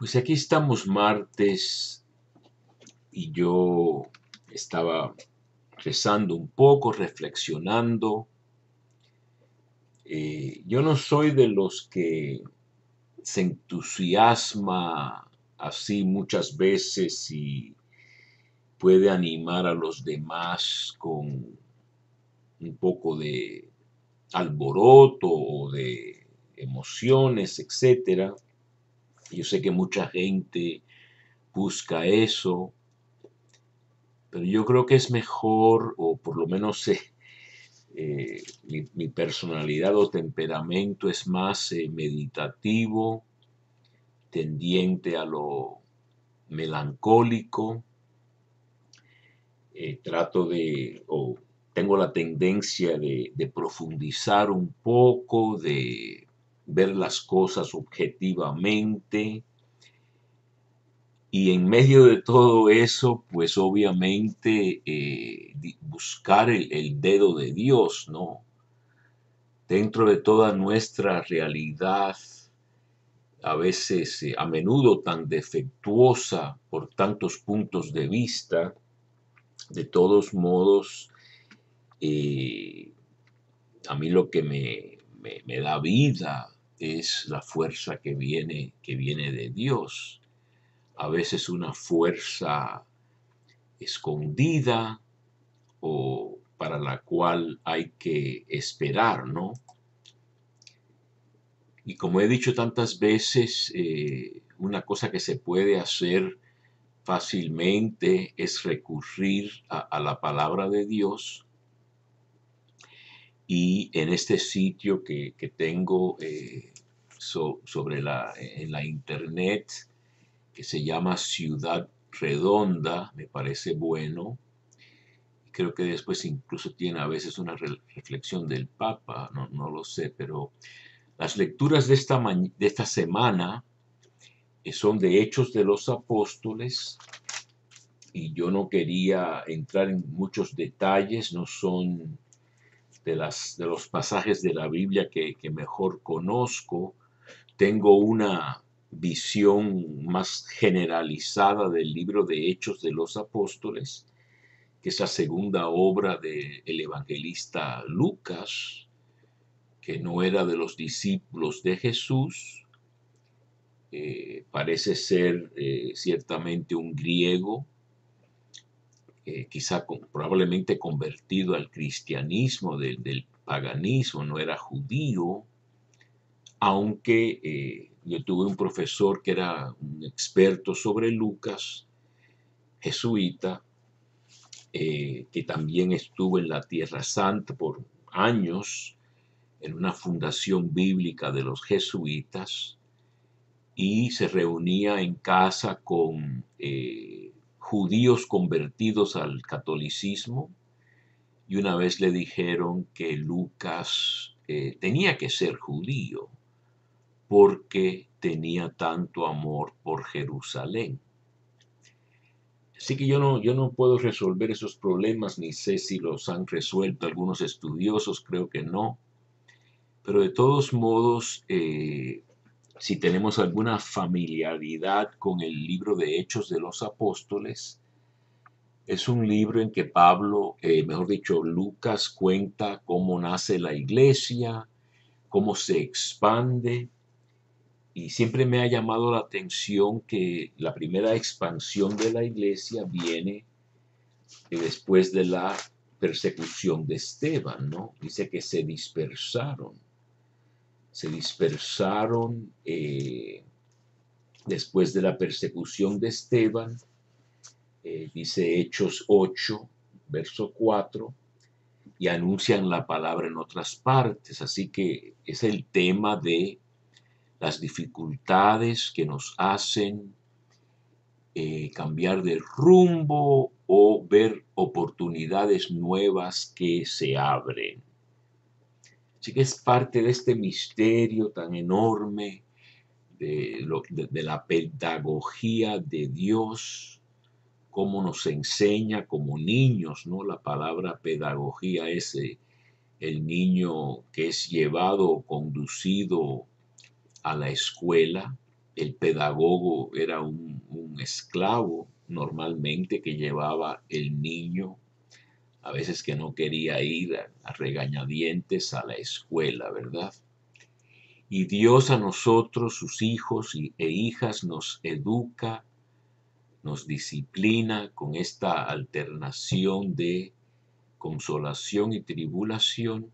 Pues aquí estamos martes y yo estaba rezando un poco, reflexionando. Yo no soy de los que se entusiasma así muchas veces y puede animar a los demás con un poco de alboroto o de emociones, etcétera. Yo sé que mucha gente busca eso, pero yo creo que es mejor, o por lo menos mi personalidad o temperamento es más meditativo, tendiente a lo melancólico. Trato de, o tengo la tendencia de profundizar un poco, de ver las cosas objetivamente. Y en medio de todo eso, pues obviamente buscar el dedo de Dios, ¿no? Dentro de toda nuestra realidad, a veces, a menudo tan defectuosa por tantos puntos de vista, de todos modos, eh, a mí lo que me da vida es la fuerza que viene de Dios. A veces una fuerza escondida o para la cual hay que esperar, ¿no? Y como he dicho tantas veces, una cosa que se puede hacer fácilmente es recurrir a la palabra de Dios. Y en este sitio que tengo en la internet, que se llama Ciudad Redonda, me parece bueno. Creo que después incluso tiene a veces una reflexión del Papa, no lo sé, pero las lecturas de esta semana son de Hechos de los Apóstoles, y yo no quería entrar en muchos detalles, no son de los pasajes de la Biblia que mejor conozco. Tengo una visión más generalizada del libro de Hechos de los Apóstoles, que es la segunda obra del evangelista Lucas, que no era de los discípulos de Jesús. Parece ser ciertamente un griego, probablemente convertido al cristianismo del paganismo, no era judío, aunque yo tuve un profesor que era un experto sobre Lucas, jesuita, que también estuvo en la Tierra Santa por años en una fundación bíblica de los jesuitas, y se reunía en casa con judíos convertidos al catolicismo, y una vez le dijeron que Lucas tenía que ser judío porque tenía tanto amor por Jerusalén. Así que yo no puedo resolver esos problemas, ni sé si los han resuelto algunos estudiosos, creo que no. Pero de todos modos, si tenemos alguna familiaridad con el libro de Hechos de los Apóstoles, es un libro en que Pablo, mejor dicho, Lucas cuenta cómo nace la iglesia, cómo se expande. Y siempre me ha llamado la atención que la primera expansión de la iglesia viene después de la persecución de Esteban, ¿no? Dice que se dispersaron después de la persecución de Esteban, dice Hechos 8, verso 4, y anuncian la palabra en otras partes. Así que es el tema de las dificultades que nos hacen cambiar de rumbo o ver oportunidades nuevas que se abren. Así que es parte de este misterio tan enorme de la pedagogía de Dios, cómo nos enseña como niños, ¿no? La palabra pedagogía es el niño que es llevado o conducido a la escuela, el pedagogo era un esclavo normalmente que llevaba el niño, a veces que no quería ir a regañadientes a la escuela, ¿verdad? Y Dios a nosotros, sus hijos e hijas, nos educa, nos disciplina con esta alternación de consolación y tribulación.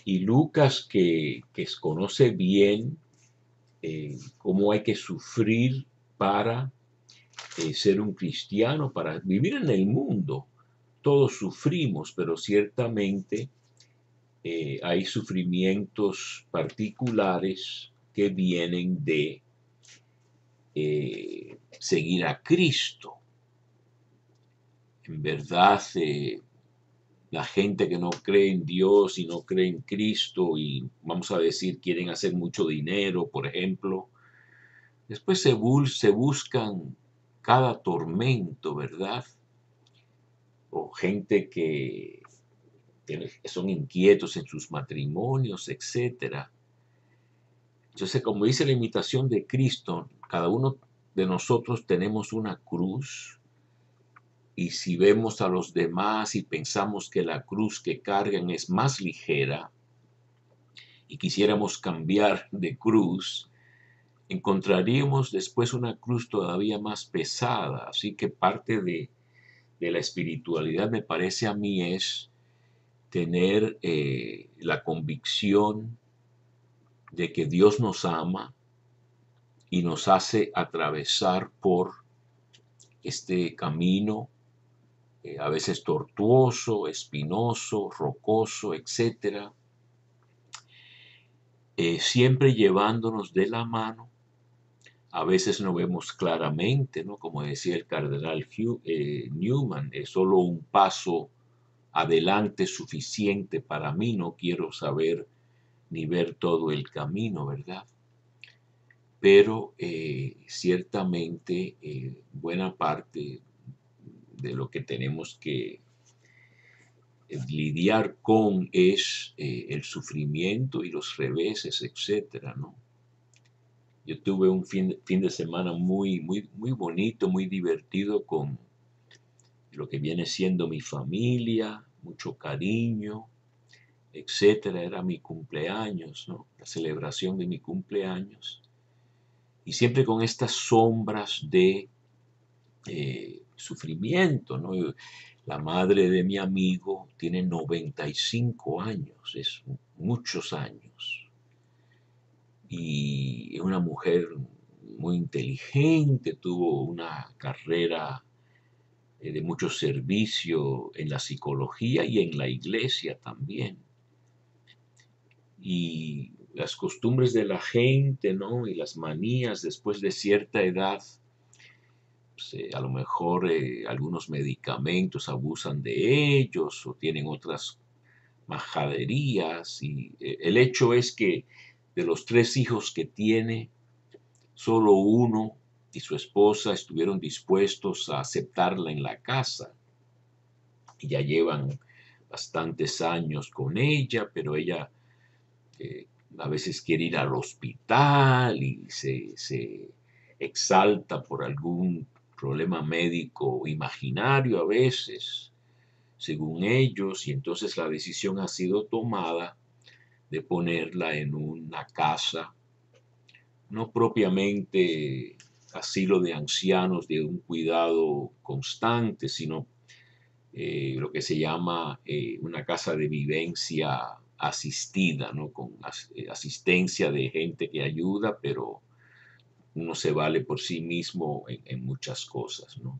Y Lucas, que conoce bien cómo hay que sufrir para ser un cristiano, para vivir en el mundo. Todos sufrimos, pero ciertamente hay sufrimientos particulares que vienen de seguir a Cristo. En verdad, la gente que no cree en Dios y no cree en Cristo y, vamos a decir, quieren hacer mucho dinero, por ejemplo, después se buscan cada tormento, ¿verdad? O gente que son inquietos en sus matrimonios, etcétera. Entonces, como dice la imitación de Cristo, cada uno de nosotros tenemos una cruz, y si vemos a los demás y pensamos que la cruz que cargan es más ligera y quisiéramos cambiar de cruz, encontraríamos después una cruz todavía más pesada. Así que parte de la espiritualidad, me parece a mí, es tener la convicción de que Dios nos ama y nos hace atravesar por este camino, a veces tortuoso, espinoso, rocoso, etc. Siempre llevándonos de la mano. A veces no vemos claramente, ¿no? Como decía el cardenal Newman, es solo un paso adelante suficiente para mí, no quiero saber ni ver todo el camino, ¿verdad? Pero ciertamente buena parte de lo que tenemos que lidiar con es el sufrimiento y los reveses, etcétera, ¿no? Yo tuve un fin de semana muy bonito, muy divertido con lo que viene siendo mi familia, mucho cariño, etcétera. Era mi cumpleaños, ¿no? La celebración de mi cumpleaños. Y siempre con estas sombras de sufrimiento, ¿no? La madre de mi amigo tiene 95 años, es muchos años. Y es una mujer muy inteligente, tuvo una carrera de mucho servicio en la psicología y en la iglesia también. Y las costumbres de la gente, ¿no? Y las manías después de cierta edad, pues, a lo mejor algunos medicamentos abusan de ellos o tienen otras majaderías. Y el hecho es que de los 3 hijos que tiene, solo uno y su esposa estuvieron dispuestos a aceptarla en la casa. Y ya llevan bastantes años con ella, pero ella a veces quiere ir al hospital y se exalta por algún problema médico imaginario a veces, según ellos, y entonces la decisión ha sido tomada de ponerla en una casa, no propiamente asilo de ancianos de un cuidado constante, sino lo que se llama una casa de vivencia asistida, ¿no? Con asistencia de gente que ayuda, pero uno se vale por sí mismo en muchas cosas, ¿no?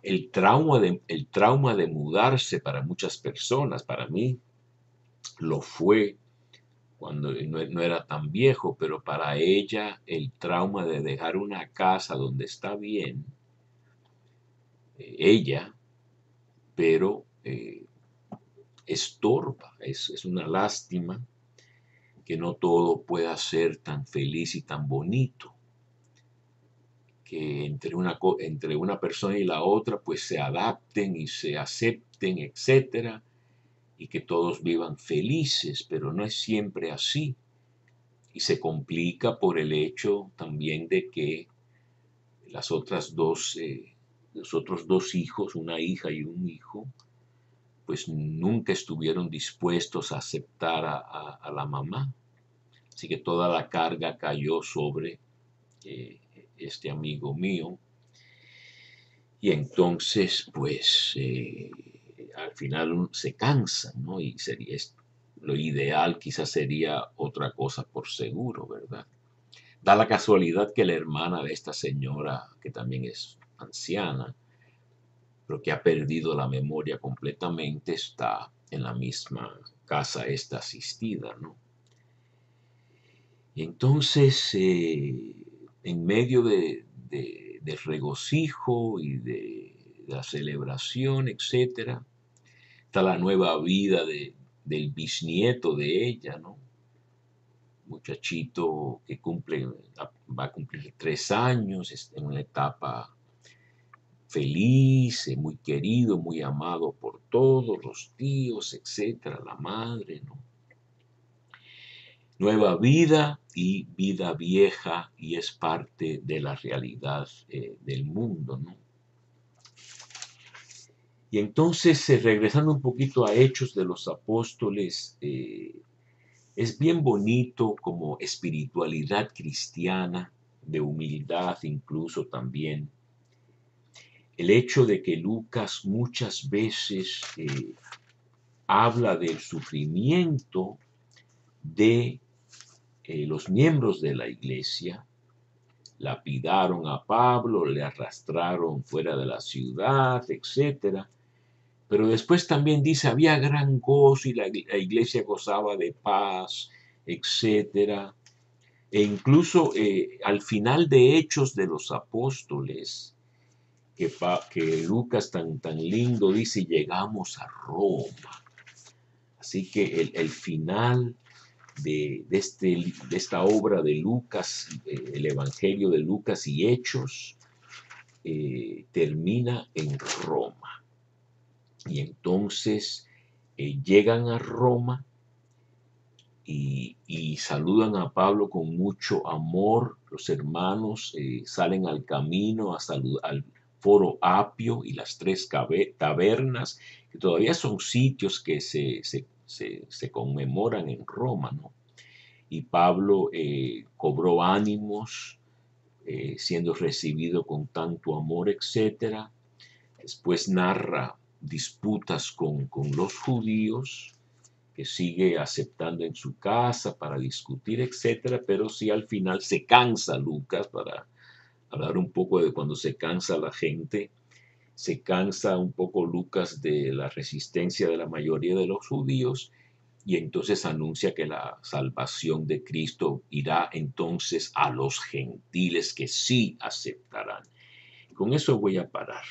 El trauma de mudarse para muchas personas, para mí lo fue cuando no era tan viejo, pero para ella el trauma de dejar una casa donde está bien, ella, pero estorba, es una lástima que no todo pueda ser tan feliz y tan bonito, que entre una persona y la otra pues se adapten y se acepten, etcétera, y que todos vivan felices, pero no es siempre así. Y se complica por el hecho también de que los otros dos hijos, una hija y un hijo, pues nunca estuvieron dispuestos a aceptar a la mamá. Así que toda la carga cayó sobre eh, este amigo mío. Y entonces, pues, al final se cansan, ¿no? Y lo ideal quizás sería otra cosa por seguro, ¿verdad? Da la casualidad que la hermana de esta señora, que también es anciana, pero que ha perdido la memoria completamente, está en la misma casa esta asistida, ¿no? Y entonces, en medio del regocijo y de la celebración, etcétera, está la nueva vida del bisnieto de ella, ¿no? Muchachito que va a cumplir 3 años, está en una etapa feliz, muy querido, muy amado por todos los tíos, etcétera, la madre, ¿no? Nueva vida y vida vieja, y es parte de la realidad del mundo, ¿no? Y entonces, regresando un poquito a Hechos de los Apóstoles, es bien bonito como espiritualidad cristiana, de humildad incluso también, el hecho de que Lucas muchas veces habla del sufrimiento de los miembros de la iglesia. Lapidaron a Pablo, le arrastraron fuera de la ciudad, etcétera. Pero después también dice, había gran gozo y la iglesia gozaba de paz, etcétera. E incluso al final de Hechos de los Apóstoles, que Lucas tan lindo dice, llegamos a Roma. Así que el final de esta obra de Lucas, el Evangelio de Lucas y Hechos, termina en Roma. Y entonces llegan a Roma y saludan a Pablo con mucho amor. Los hermanos salen al camino al Foro Apio y las 3 tabernas, que todavía son sitios que se conmemoran en Roma, ¿no? Y Pablo cobró ánimos, siendo recibido con tanto amor, etcétera. Después narra disputas con los judíos, que sigue aceptando en su casa para discutir, etcétera, pero sí al final se cansa Lucas, para hablar un poco de cuando se cansa la gente, se cansa un poco Lucas de la resistencia de la mayoría de los judíos, y entonces anuncia que la salvación de Cristo irá entonces a los gentiles que sí aceptarán. Con eso voy a parar.